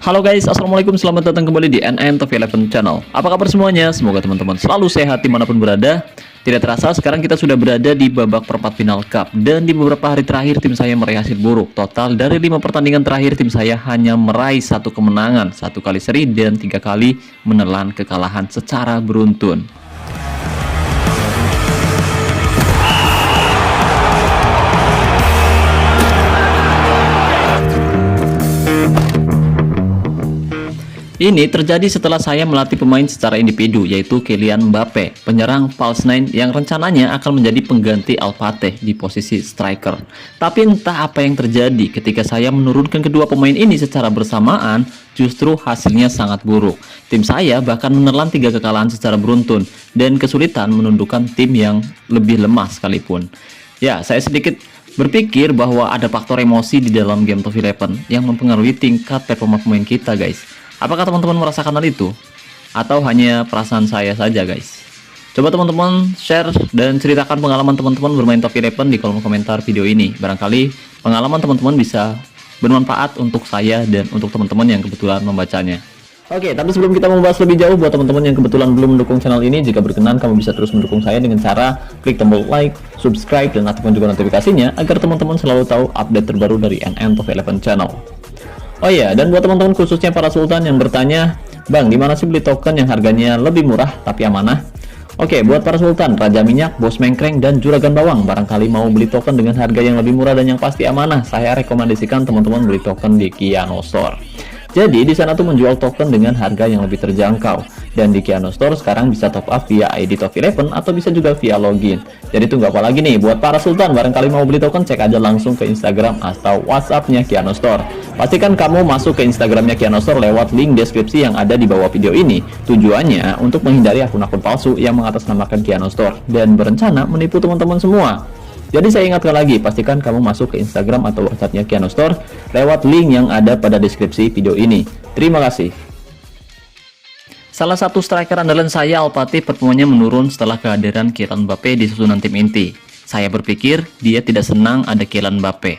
Halo guys, assalamualaikum, selamat datang kembali di NN11 Channel. Apa kabar semuanya? Semoga teman-teman selalu sehat dimanapun berada. Tidak terasa sekarang kita sudah berada di babak perempat final Cup. Dan di beberapa hari terakhir tim saya meraih hasil buruk. Total dari 5 pertandingan terakhir tim saya hanya meraih 1 kemenangan, 1 kali seri dan 3 kali menelan kekalahan secara beruntun. Ini terjadi setelah saya melatih pemain secara individu, yaitu Kylian Mbappe, penyerang false nine yang rencananya akan menjadi pengganti Alpate di posisi striker. Tapi entah apa yang terjadi ketika saya menurunkan kedua pemain ini secara bersamaan, justru hasilnya sangat buruk. Tim saya bahkan menelan 3 kekalahan secara beruntun dan kesulitan menundukkan tim yang lebih lemah sekalipun. Ya, saya sedikit berpikir bahwa ada faktor emosi di dalam game Top 11 yang mempengaruhi tingkat performa pemain kita, guys. Apakah teman-teman merasakan hal itu? Atau hanya perasaan saya saja, guys? Coba teman-teman share dan ceritakan pengalaman teman-teman bermain Top 11 di kolom komentar video ini. Barangkali pengalaman teman-teman bisa bermanfaat untuk saya dan untuk teman-teman yang kebetulan membacanya. Oke, tapi sebelum kita membahas lebih jauh, buat teman-teman yang kebetulan belum mendukung channel ini, jika berkenan kamu bisa terus mendukung saya dengan cara klik tombol like, subscribe, dan aktifkan juga notifikasinya agar teman-teman selalu tahu update terbaru dari NN Top 11 Channel. Oh iya, dan buat teman-teman khususnya para sultan yang bertanya, Bang, di mana sih beli token yang harganya lebih murah tapi amanah? Oke, buat para sultan, Raja Minyak, Bos Mengkreng, dan Juragan Bawang, barangkali mau beli token dengan harga yang lebih murah dan yang pasti amanah, saya rekomendasikan teman-teman beli token di Kiano Store. Jadi di sana tuh menjual token dengan harga yang lebih terjangkau. Dan di Kiano Store sekarang bisa top up via ID Top 11 atau bisa juga via login. Jadi tunggu apa lagi nih? Buat para sultan barangkali mau beli token, cek aja langsung ke Instagram atau WhatsApp-nya Kiano Store. Pastikan kamu masuk ke Instagramnya Kiano Store lewat link deskripsi yang ada di bawah video ini. Tujuannya untuk menghindari akun-akun palsu yang mengatasnamakan Kiano Store dan berencana menipu teman-teman semua. Jadi saya ingatkan lagi, pastikan kamu masuk ke Instagram atau WhatsApp-nya Kiano Store lewat link yang ada pada deskripsi video ini. Terima kasih. Salah satu striker andalan saya, Alpate, performanya menurun setelah kehadiran Kylian Mbappe di susunan tim inti. Saya berpikir dia tidak senang ada Kylian Mbappe.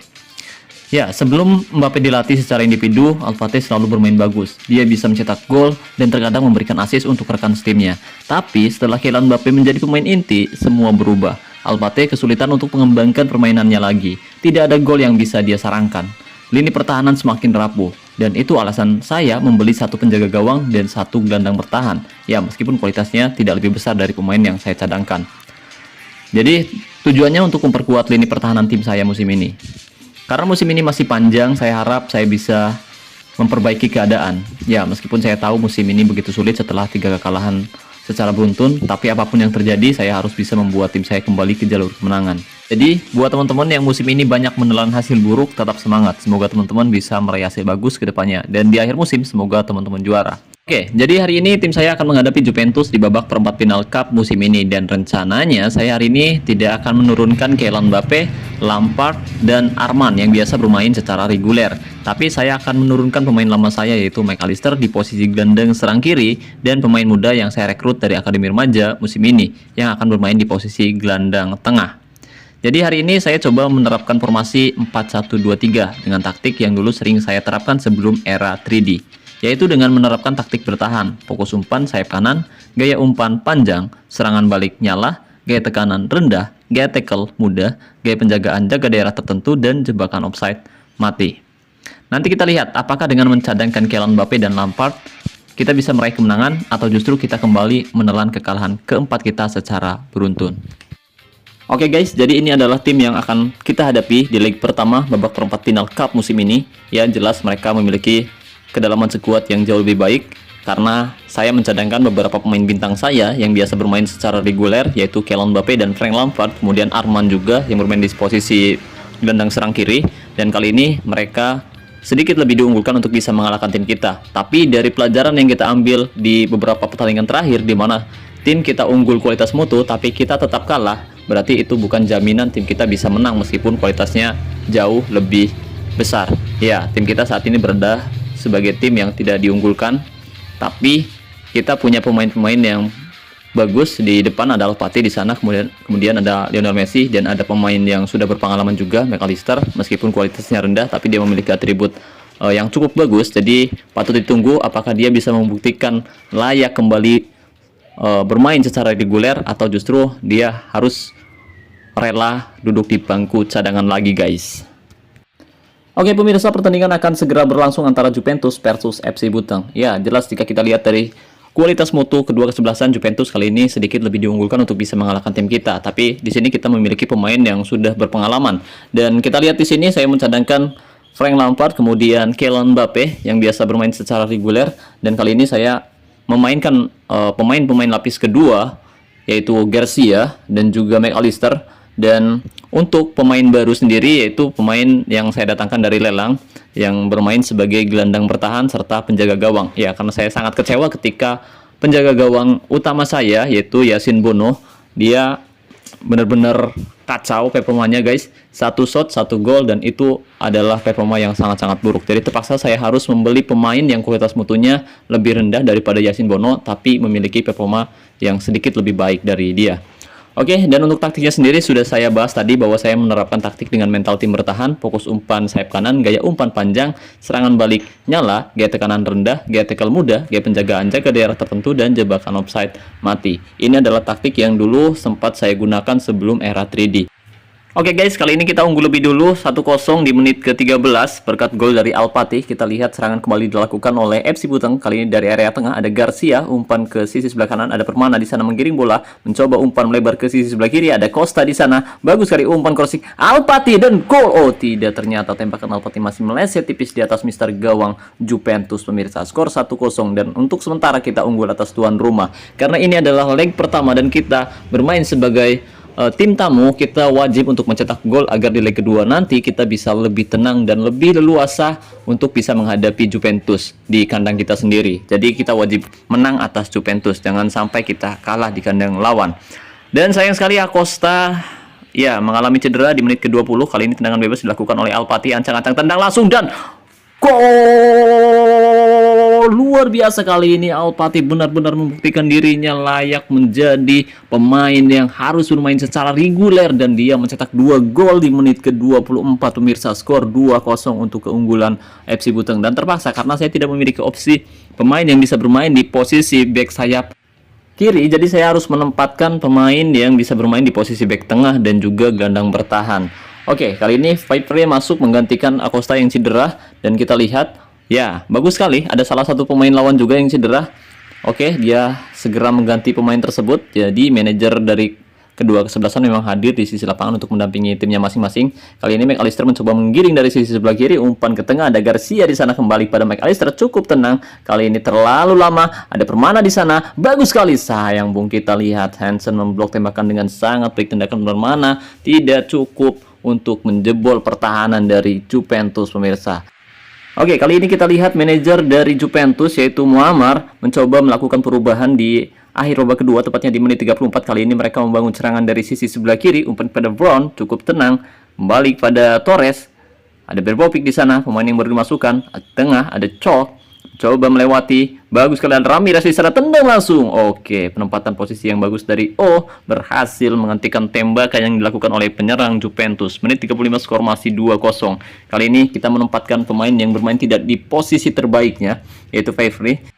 Ya, sebelum Mbappe dilatih secara individu, Alpate selalu bermain bagus. Dia bisa mencetak gol dan terkadang memberikan assist untuk rekan timnya. Tapi setelah Kylian Mbappe menjadi pemain inti, semua berubah. Alpate kesulitan untuk mengembangkan permainannya lagi. Tidak ada gol yang bisa dia sarangkan. Lini pertahanan semakin rapuh. Dan itu alasan saya membeli 1 penjaga gawang dan 1 gelandang bertahan. Ya, meskipun kualitasnya tidak lebih besar dari pemain yang saya cadangkan. Jadi, tujuannya untuk memperkuat lini pertahanan tim saya musim ini. Karena musim ini masih panjang, saya harap saya bisa memperbaiki keadaan. Ya, meskipun saya tahu musim ini begitu sulit setelah 3 kekalahan secara beruntun, tapi apapun yang terjadi, saya harus bisa membuat tim saya kembali ke jalur kemenangan. Jadi, buat teman-teman yang musim ini banyak menelan hasil buruk, tetap semangat. Semoga teman-teman bisa meraih hasil bagus ke depannya. Dan di akhir musim, semoga teman-teman juara. Oke, jadi hari ini tim saya akan menghadapi Juventus di babak perempat final Cup musim ini. Dan rencananya saya hari ini tidak akan menurunkan Kylian Mbappe, Lampard, dan Arman yang biasa bermain secara reguler. Tapi saya akan menurunkan pemain lama saya, yaitu McAllister di posisi gelandang serang kiri, dan pemain muda yang saya rekrut dari Akademi Remaja musim ini yang akan bermain di posisi gelandang tengah. Jadi hari ini saya coba menerapkan formasi 4-1-2-3 dengan taktik yang dulu sering saya terapkan sebelum era 3D, yaitu dengan menerapkan taktik bertahan, fokus umpan sayap kanan, gaya umpan panjang, serangan balik nyala, gaya tekanan rendah, gaya tackle mudah, gaya penjagaan jaga daerah tertentu, dan jebakan offside mati. Nanti kita lihat apakah dengan mencadangkan Kylian Mbappe dan Lampard kita bisa meraih kemenangan atau justru kita kembali menelan kekalahan keempat kita secara beruntun. Oke guys, jadi ini adalah tim yang akan kita hadapi di leg pertama babak perempat final Cup musim ini. Ya, jelas mereka memiliki kedalaman skuad yang jauh lebih baik karena saya mencadangkan beberapa pemain bintang saya yang biasa bermain secara reguler, yaitu Kylian Mbappe dan Frank Lampard, kemudian Arman juga yang bermain di posisi gelandang serang kiri, dan kali ini mereka sedikit lebih diunggulkan untuk bisa mengalahkan tim kita. Tapi dari pelajaran yang kita ambil di beberapa pertandingan terakhir di mana tim kita unggul kualitas mutu tapi kita tetap kalah, berarti itu bukan jaminan tim kita bisa menang meskipun kualitasnya jauh lebih besar. Ya, tim kita saat ini berada sebagai tim yang tidak diunggulkan, tapi kita punya pemain-pemain yang bagus. Di depan ada Alpate di sana, kemudian ada Lionel Messi, dan ada pemain yang sudah berpengalaman juga, McAllister. Meskipun kualitasnya rendah, tapi dia memiliki atribut yang cukup bagus. Jadi patut ditunggu apakah dia bisa membuktikan layak kembali bermain secara reguler atau justru dia harus rela duduk di bangku cadangan lagi, guys. Oke pemirsa, pertandingan akan segera berlangsung antara Juventus versus FC Buteng. Ya, jelas jika kita lihat dari kualitas mutu kedua kesebelasan, Juventus kali ini sedikit lebih diunggulkan untuk bisa mengalahkan tim kita. Tapi di sini kita memiliki pemain yang sudah berpengalaman. Dan kita lihat di sini saya mencadangkan Frank Lampard, kemudian Kylian Mbappe yang biasa bermain secara reguler. Dan kali ini saya memainkan pemain-pemain lapis kedua, yaitu Garcia dan juga McAllister. Dan untuk pemain baru sendiri, yaitu pemain yang saya datangkan dari lelang yang bermain sebagai gelandang bertahan serta penjaga gawang. Ya, karena saya sangat kecewa ketika penjaga gawang utama saya, yaitu Yasin Bono, dia benar-benar kacau performanya, guys. 1 shot 1 gol, dan itu adalah performa yang sangat-sangat buruk. Jadi terpaksa saya harus membeli pemain yang kualitas mutunya lebih rendah daripada Yasin Bono, tapi memiliki performa yang sedikit lebih baik dari dia. Oke, dan untuk taktiknya sendiri sudah saya bahas tadi bahwa saya menerapkan taktik dengan mental tim bertahan, fokus umpan sayap kanan, gaya umpan panjang, serangan balik nyala, gaya tekanan rendah, gaya tackle mudah, gaya penjagaan jaga daerah tertentu, dan jebakan offside mati. Ini adalah taktik yang dulu sempat saya gunakan sebelum era 3D. Oke guys, kali ini kita unggul lebih dulu 1-0 di menit ke-13 berkat gol dari Alpati. Kita lihat serangan kembali dilakukan oleh FC Buteng. Kali ini dari area tengah ada Garcia, umpan ke sisi sebelah kanan, ada Permana di sana menggiring bola, mencoba umpan melebar ke sisi sebelah kiri, ada Costa di sana. Bagus sekali umpan crossing Alpati dan gol. Oh, tidak, ternyata tembakan Alpati masih meleset tipis di atas Mister Gawang Juventus pemirsa. Skor 1-0 dan untuk sementara kita unggul atas tuan rumah. Karena ini adalah leg pertama dan kita bermain sebagai tim tamu, kita wajib untuk mencetak gol agar di leg kedua nanti kita bisa lebih tenang dan lebih leluasa untuk bisa menghadapi Juventus di kandang kita sendiri. Jadi kita wajib menang atas Juventus, jangan sampai kita kalah di kandang lawan. Dan sayang sekali Acosta ya mengalami cedera di menit ke-20. Kali ini tendangan bebas dilakukan oleh Alpati, ancang-ancang tendang langsung dan gol! Luar biasa, kali ini Alpati benar-benar membuktikan dirinya layak menjadi pemain yang harus bermain secara reguler dan dia mencetak 2 gol di menit ke-24 pemirsa. Skor 2-0 untuk keunggulan FC Buteng, dan terpaksa karena saya tidak memiliki opsi pemain yang bisa bermain di posisi back sayap kiri, jadi saya harus menempatkan pemain yang bisa bermain di posisi back tengah dan juga gelandang bertahan. Oke, kali ini Viper masuk menggantikan Acosta yang cedera, dan kita lihat ya, bagus sekali. Ada salah satu pemain lawan juga yang cedera. Oke, dia segera mengganti pemain tersebut. Jadi manajer dari kedua kesebelasan memang hadir di sisi lapangan untuk mendampingi timnya masing-masing. Kali ini McAllister mencoba menggiring dari sisi sebelah kiri, umpan ke tengah, ada Garcia di sana, kembali pada McAllister, cukup tenang. Kali ini terlalu lama, ada Permana di sana. Bagus sekali, sayang bung, kita lihat Hansen memblok tembakan dengan sangat baik. Tindakan Permana tidak cukup untuk menjebol pertahanan dari Juventus pemirsa. Oke, kali ini kita lihat manajer dari Juventus yaitu Muammar mencoba melakukan perubahan di akhir babak kedua, tepatnya di menit 34. Kali ini mereka membangun serangan dari sisi sebelah kiri, umpan pada Brown, cukup tenang, kembali pada Torres, ada Berbovic di sana, pemain yang baru dimasukkan, tengah ada Cok, coba melewati, bagus sekali, ada Ramirez di sana, tendang langsung. Oke, penempatan posisi yang bagus dari O berhasil menghentikan tembakan yang dilakukan oleh penyerang Juventus. Menit 35 skor masih 2-0. Kali ini kita menempatkan pemain yang bermain tidak di posisi terbaiknya, yaitu Favre.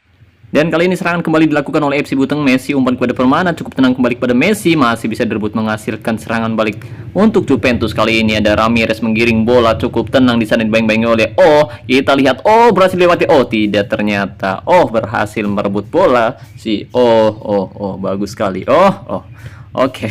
Dan kali ini serangan kembali dilakukan oleh FC Buteng. Messi umpan kepada Permana, cukup tenang, kembali kepada Messi, masih bisa direbut, menghasilkan serangan balik untuk Juventus. Kali ini ada Ramirez menggiring bola, cukup tenang di sana, dibayang-bayangi oleh O. Kita lihat O berhasil lewati, O tidak, ternyata O berhasil merebut bola si O. Bagus sekali. Oke.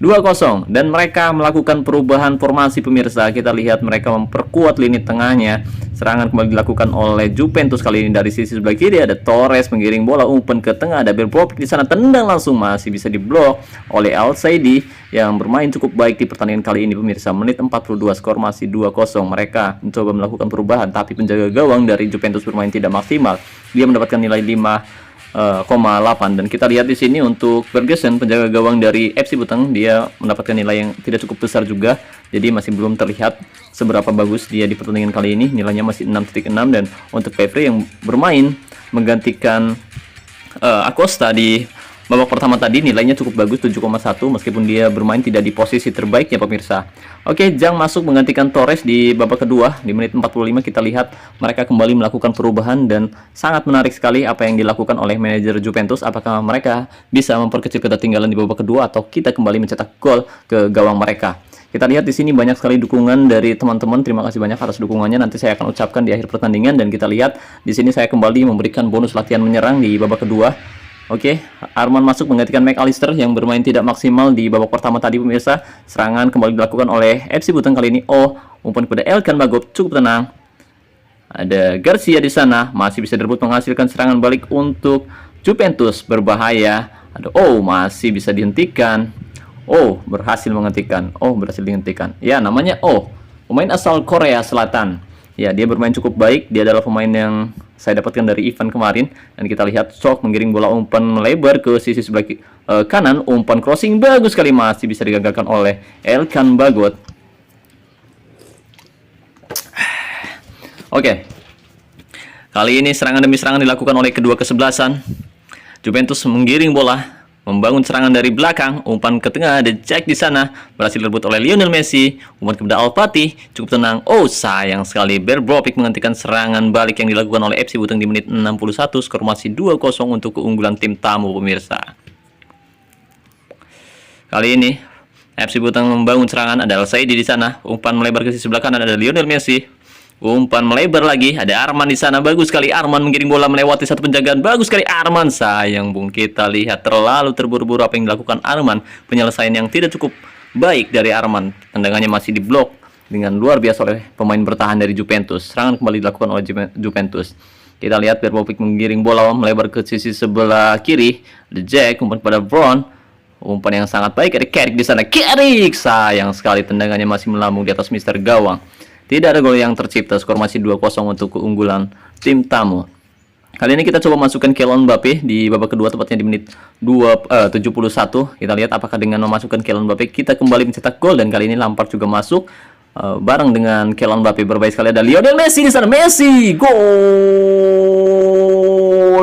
2-0 dan mereka melakukan perubahan formasi pemirsa. Kita lihat mereka memperkuat lini tengahnya. Serangan kembali dilakukan oleh Juventus, kali ini dari sisi sebelah kiri ada Torres menggiring bola, umpan ke tengah, ada Berbovic di sana, tendang langsung, masih bisa diblok oleh Al-Saidi yang bermain cukup baik di pertandingan kali ini pemirsa. Menit 42 skor masih 2-0. Mereka mencoba melakukan perubahan tapi penjaga gawang dari Juventus bermain tidak maksimal. Dia mendapatkan nilai 5,8 dan kita lihat di sini untuk Bergesen, penjaga gawang dari FC Buteng, dia mendapatkan nilai yang tidak cukup besar juga. Jadi masih belum terlihat seberapa bagus dia di pertandingan kali ini. Nilainya masih 6,6. Dan untuk Favre yang bermain menggantikan Acosta di babak pertama tadi nilainya cukup bagus 7,1 meskipun dia bermain tidak di posisi terbaiknya pemirsa. Oke, Jang masuk menggantikan Torres di babak kedua. Di menit 45 kita lihat mereka kembali melakukan perubahan dan sangat menarik sekali apa yang dilakukan oleh manajer Juventus. Apakah mereka bisa memperkecil ketertinggalan di babak kedua atau kita kembali mencetak gol ke gawang mereka. Kita lihat di sini banyak sekali dukungan dari teman-teman. Terima kasih banyak atas dukungannya. Nanti saya akan ucapkan di akhir pertandingan dan kita lihat di sini saya kembali memberikan bonus latihan menyerang di babak kedua. Oke, Arman masuk menggantikan McAllister yang bermain tidak maksimal di babak pertama tadi pemirsa. Serangan kembali dilakukan oleh FC Buteng kali ini. Oh, umpan kepada Elkan Bagot cukup tenang. Ada Garcia di sana, masih bisa direbut menghasilkan serangan balik untuk Juventus, berbahaya. Ada masih bisa dihentikan. Berhasil menghentikan. Berhasil dihentikan. Ya, namanya pemain asal Korea Selatan. Ya, dia bermain cukup baik. Dia adalah pemain yang saya dapatkan dari event kemarin. Dan kita lihat Sok menggiring bola umpan melebar ke sisi sebelah kanan. Umpan crossing bagus sekali, masih bisa digagalkan oleh Elkan Bagot. Oke. Kali ini serangan demi serangan dilakukan oleh kedua kesebelasan. Juventus menggiring bola, membangun serangan dari belakang, umpan ke tengah, ada Jack di sana, berhasil direbut oleh Lionel Messi, umpan kepada Alpati, cukup tenang. Sayang sekali, Berbropik menghentikan serangan balik yang dilakukan oleh FC Buteng di menit 61, skor masih 2-0 untuk keunggulan tim tamu pemirsa. Kali ini FC Buteng membangun serangan, ada Al-Saidi di sana, umpan melebar ke sisi sebelah kanan, ada Lionel Messi. Umpan melebar lagi, ada Arman di sana, bagus sekali Arman menggiring bola melewati satu penjagaan, bagus sekali Arman. Sayang Bung, kita lihat terlalu terburu-buru apa yang dilakukan Arman, penyelesaian yang tidak cukup baik dari Arman, tendangannya masih diblok dengan luar biasa oleh pemain bertahan dari Juventus. Serangan kembali dilakukan oleh Juventus. Kita lihat Berbopik menggiring bola melebar ke sisi sebelah kiri, ada Jack, umpan pada Brown, umpan yang sangat baik, ada Carrick di sana, Carrick, sayang sekali tendangannya masih melambung di atas Mister Gawang. Tidak ada gol yang tercipta, skor masih 2-0 untuk keunggulan tim tamu. Kali ini kita coba masukkan Kylian Mbappe di babak kedua, tepatnya di menit 71. Kita lihat apakah dengan memasukkan Kylian Mbappe kita kembali mencetak gol, dan kali ini Lampard juga masuk bareng dengan Kylian Mbappe. Berbahaya sekali, ada Lionel Messi di sana. Messi, gol!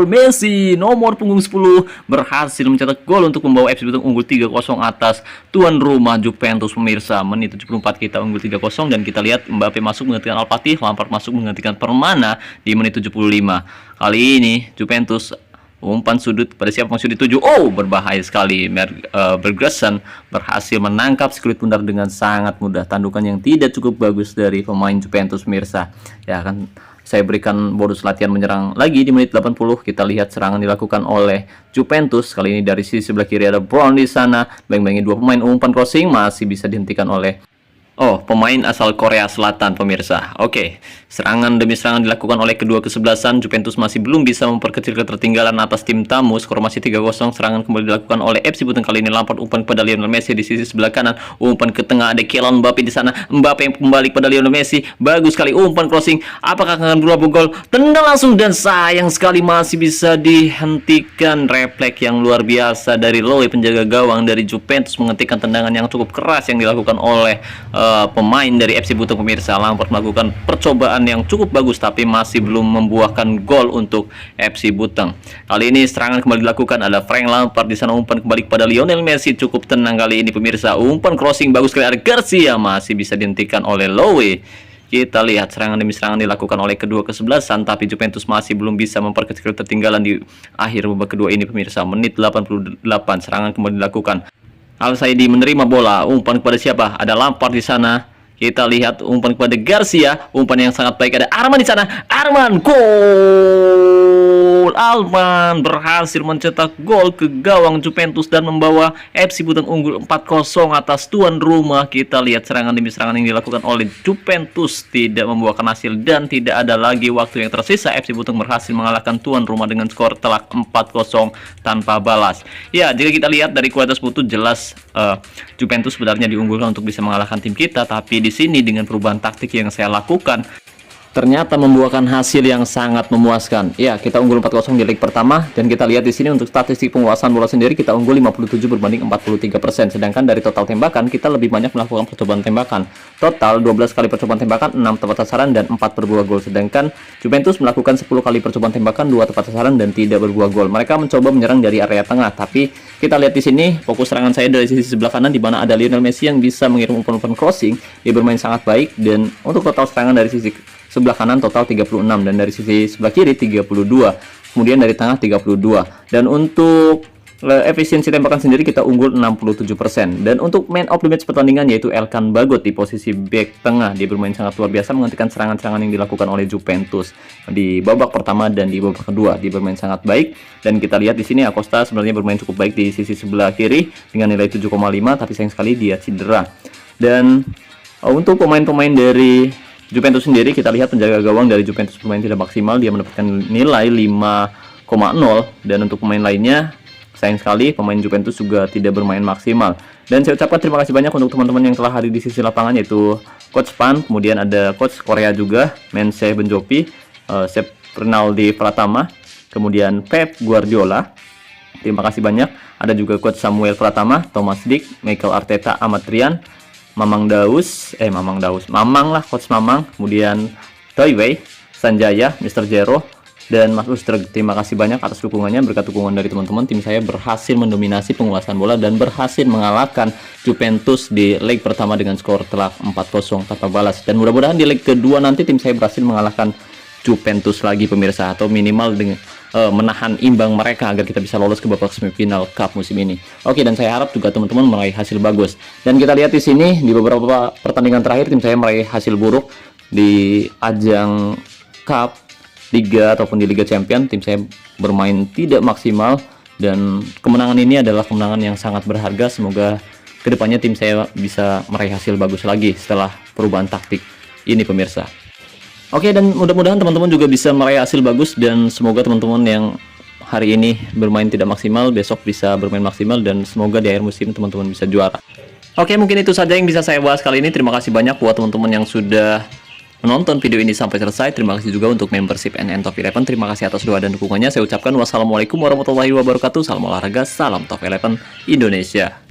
Messi nomor punggung 10 berhasil mencetak gol untuk membawa FC Buteng unggul 3-0 atas tuan rumah Juventus pemirsa. Menit 74 kita unggul 3-0 dan kita lihat Mbappe masuk menggantikan Alpati, Lampard masuk menggantikan Permana di menit 75. Kali ini Juventus umpan sudut pada siapa maksud dituju. Berbahaya sekali. Bergresson berhasil menangkap sekulit pundar dengan sangat mudah. Tandukan yang tidak cukup bagus dari pemain Juventus pemirsa. Ya kan, saya berikan bonus latihan menyerang lagi di menit 80. Kita lihat serangan dilakukan oleh Juventus. Kali ini dari sisi sebelah kiri ada Brown di sana. Bang-bangin dua pemain, umpan crossing masih bisa dihentikan oleh pemain asal Korea Selatan pemirsa. Oke, serangan demi serangan dilakukan oleh kedua kesebelasan. Juventus masih belum bisa memperkecil ketertinggalan atas tim tamu. Skor masih 3-0. Serangan kembali dilakukan oleh FC Buteng. Kali ini Lampard umpan pada Lionel Messi di sisi sebelah kanan. Umpan ke tengah, ada Kylian Mbappe di sana. Mbappe yang kembali pada Lionel Messi. Bagus sekali umpan crossing. Apakah akan berubah gol? Tendang langsung dan sayang sekali masih bisa dihentikan. Refleks yang luar biasa dari Lowe, penjaga gawang dari Juventus, menghentikan tendangan yang cukup keras yang dilakukan oleh pemain dari FC Buteng pemirsa. Lampard melakukan percobaan yang cukup bagus tapi masih belum membuahkan gol untuk FC Buteng. Kali ini serangan kembali dilakukan, ada Frank Lampard di sana, umpan kembali kepada Lionel Messi, cukup tenang kali ini pemirsa. Umpan crossing bagus sekali, ada Garcia, masih bisa dihentikan oleh Lowe. Kita lihat serangan demi serangan dilakukan oleh kedua kesebelasan, tapi Juventus masih belum bisa memperkecil ketertinggalan di akhir babak kedua ini pemirsa. Menit 88 serangan kembali dilakukan. Al-Saidi menerima bola, umpan kepada siapa? Ada Lampard di sana. Kita lihat umpan kepada Garcia, umpan yang sangat baik, ada Arman di sana. Arman, gol! Arman berhasil mencetak gol ke gawang Juventus dan membawa FC Buteng unggul 4-0 atas tuan rumah. Kita lihat serangan demi serangan yang dilakukan oleh Juventus tidak membuahkan hasil dan tidak ada lagi waktu yang tersisa. FC Buteng berhasil mengalahkan tuan rumah dengan skor telak 4-0 tanpa balas. Ya, jika kita lihat dari kualitas putu jelas Juventus sebenarnya diunggulkan untuk bisa mengalahkan tim kita, tapi di sini dengan perubahan taktik yang saya lakukan, ternyata membuahkan hasil yang sangat memuaskan. Ya, kita unggul 4-0 di leg pertama, dan kita lihat di sini untuk statistik penguasaan bola sendiri kita unggul 57 berbanding 43%. Sedangkan dari total tembakan kita lebih banyak melakukan percobaan tembakan. Total 12 kali percobaan tembakan, 6 tepat sasaran dan 4 berbuah gol. Sedangkan Juventus melakukan 10 kali percobaan tembakan, 2 tepat sasaran dan tidak berbuah gol. Mereka mencoba menyerang dari area tengah, tapi kita lihat di sini fokus serangan saya dari sisi sebelah kanan di mana ada Lionel Messi yang bisa mengirim umpan-umpan crossing. Dia bermain sangat baik, dan untuk total serangan dari sisi sebelah kanan total 36, dan dari sisi sebelah kiri 32, kemudian dari tengah 32. Dan untuk efisiensi tembakan sendiri kita unggul 67%. Dan untuk man of the match pertandingan yaitu Elkan Bagot di posisi back tengah. Dia bermain sangat luar biasa menghentikan serangan-serangan yang dilakukan oleh Juventus di babak pertama dan di babak kedua. Dia bermain sangat baik, dan kita lihat di sini Acosta sebenarnya bermain cukup baik di sisi sebelah kiri dengan nilai 7,5, tapi sayang sekali dia cedera. Dan untuk pemain-pemain dari Juventus sendiri, kita lihat penjaga gawang dari Juventus bermain tidak maksimal, dia mendapatkan nilai 5,0, dan untuk pemain lainnya sayang sekali pemain Juventus juga tidak bermain maksimal. Dan saya ucapkan terima kasih banyak untuk teman-teman yang telah hadir di sisi lapangan, yaitu Coach Pan, kemudian ada Coach Korea juga, Menseh Benjopi, Sep Rinaldi Pratama, kemudian Pep Guardiola. Terima kasih banyak. Ada juga Coach Samuel Pratama, Thomas Dick, Michael Arteta, Ahmad Rian, Mamang lah, Coach Mamang, kemudian Toyway, Sanjaya, Mr. Jero, dan Mas Ustreg. Terima kasih banyak atas dukungannya. Berkat dukungan dari teman-teman, tim saya berhasil mendominasi penguasaan bola dan berhasil mengalahkan Juventus di leg pertama dengan skor telak 4-0 tanpa balas. Dan mudah-mudahan di leg kedua nanti tim saya berhasil mengalahkan Juventus lagi pemirsa, atau minimal dengan menahan imbang mereka agar kita bisa lolos ke babak semifinal Cup musim ini. Oke, dan saya harap juga teman-teman meraih hasil bagus. Dan kita lihat di sini di beberapa pertandingan terakhir tim saya meraih hasil buruk di ajang Cup, Liga ataupun di Liga Champion. Tim saya bermain tidak maksimal, dan kemenangan ini adalah kemenangan yang sangat berharga. Semoga kedepannya tim saya bisa meraih hasil bagus lagi setelah perubahan taktik ini pemirsa. Oke, dan mudah-mudahan teman-teman juga bisa meraih hasil bagus, dan semoga teman-teman yang hari ini bermain tidak maksimal besok bisa bermain maksimal, dan semoga di akhir musim teman-teman bisa juara. Oke, mungkin itu saja yang bisa saya bahas kali ini. Terima kasih banyak buat teman-teman yang sudah menonton video ini sampai selesai. Terima kasih juga untuk membership NN Top 11. Terima kasih atas doa dan dukungannya. Saya ucapkan wassalamualaikum warahmatullahi wabarakatuh. Salam olahraga, salam Top 11 Indonesia.